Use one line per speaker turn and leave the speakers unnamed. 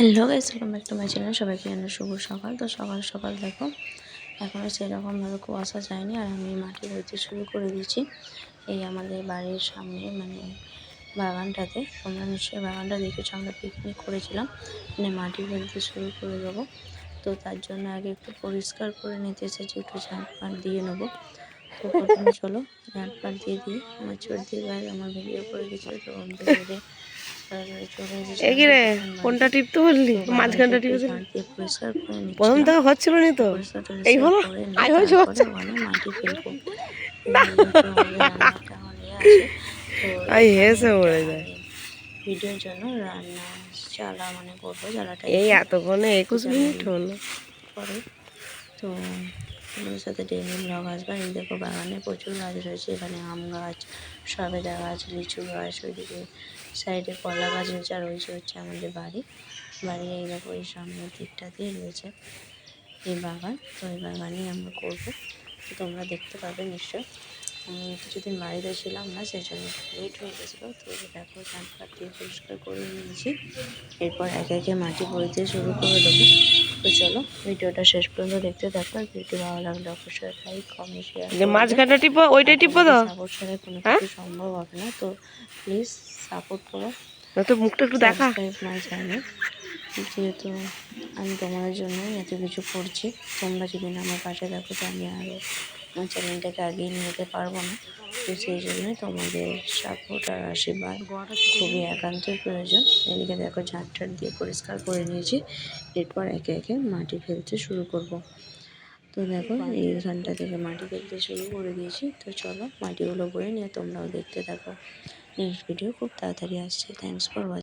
Hello guys, welcome back to my channel. সবাইকে জানাই শুভ সকাল। তো সকাল সকাল দেখো এখনও সেরকমভাবে কুয়াশা যায়নি, আর আমি মাটি বইতে শুরু করে দিয়েছি এই আমাদের বাড়ির সামনে, মানে বাগানটাতে। তোমরা নিশ্চয়ই বাগানটা দেখেছো, আমরা পিকনিক করেছিলাম, মানে মাটি ফেলতে শুরু করে দেবো। তো তার জন্য আগে একটু পরিষ্কার করে নিতে এসেছি, একটু ঝাঁটপাট দিয়ে নেবো। তো প্রথমে চলো ঝাঁটপাট দিয়ে দিই। আমার ছোটদি ভাই আমার ভিডিও করে দিচ্ছে, তো চলে এসেছে।
এগিরে কোনটা টিপতে বললি? মাঝখানটা টিপে দিলি।
ঝাঁট দিয়ে পরিষ্কার করে
প্রথম
নিচ্ছিলাম।
থেকে হচ্ছিল না তো,
পরিষ্কার
এই
টরিষ্কার
হলো
করে নিয়ে
আই হয়েছে
তারপরে
হচ্ছে
ওখানে মাটি ফেলবো। যেহেতু আমাদের রান্নাটা হয়ে আছে, তো
আই
এখানে
হেসে
একটা
মরে যায়।
আমি ভিডিওর জন্য রান্না চালা মানে করবো, জ্বালাটা
এই
একটু
এতক্ষণে 21 মিনিট হলো।
পরে। তো তোমাদের সাথে ডেইলি ব্লগ আসবে। এই দেখো বাগানে প্রচুর গাছ রয়েছে, এখানে আম গাছ, সবেদা গাছ, লিচু গাছ, ওইদিকে সাইডে কলা গাছ রয়েছে, আর ওই হচ্ছে আমাদের বাড়ি। এই দেখো এই সামনের দিকটাতেই রয়েছে এই বাগান। তো এই বাগানেই আমরা করবো, তো তোমরা দেখতে পাবে নিশ্চয়। আমি কিছুদিন বাড়িতে ছিলাম না, সেই জন্য লেট হয়ে গেছিলো। তো দেখো ঝাঁটপাট দিয়ে পরিষ্কার করে নিয়েছি, এরপর একে একে মাটি বইতে শুরু করে দেবো। তো চলো ভিডিওটা শেষ পর্যন্ত দেখতে থাকো। আর ভিডিও ভালো লাগলে অবশ্যই লাইক, কমেন্ট, শেয়ার
যে
করবে।
মাঝখানটা টিপো, ওইটাই টিপো তো।
সাপোর্ট ছাড়া কোনো
হ্যাঁ,
কিছু সম্ভব হবে না, তো প্লিজ সাপোর্ট করো।
তো মুখটা একটু দেখা।
সাবস্ক্রাইব মাই চ্যানেল, যেহেতু আমি তোমাদের জন্যই এত কিছু করছি। তোমরা যদি না আমার পাশে থাকো, তো আমি আরও আমার চ্যানেলটাকে এগিয়ে নিয়ে যেতে পারবো না। তো সেই জন্যই তোমাদের সাপোর্ট আর আশীর্বাদ খুবই একান্তই প্রয়োজন। এদিকে দেখো ঝাঁট দিয়ে পরিষ্কার করে নিয়েছি, এরপর একে একে মাটি ফেলতে শুরু করব। তো দেখো এইখানটা থেকে মাটি ফেলতে শুরু করে দিয়েছি। তো চলো মাটিগুলো বয়ে নিয়ে তোমরাও দেখতে থাকো। নেক্সট ভিডিও খুব তাড়াতাড়ি আসছে। Thanks for watching.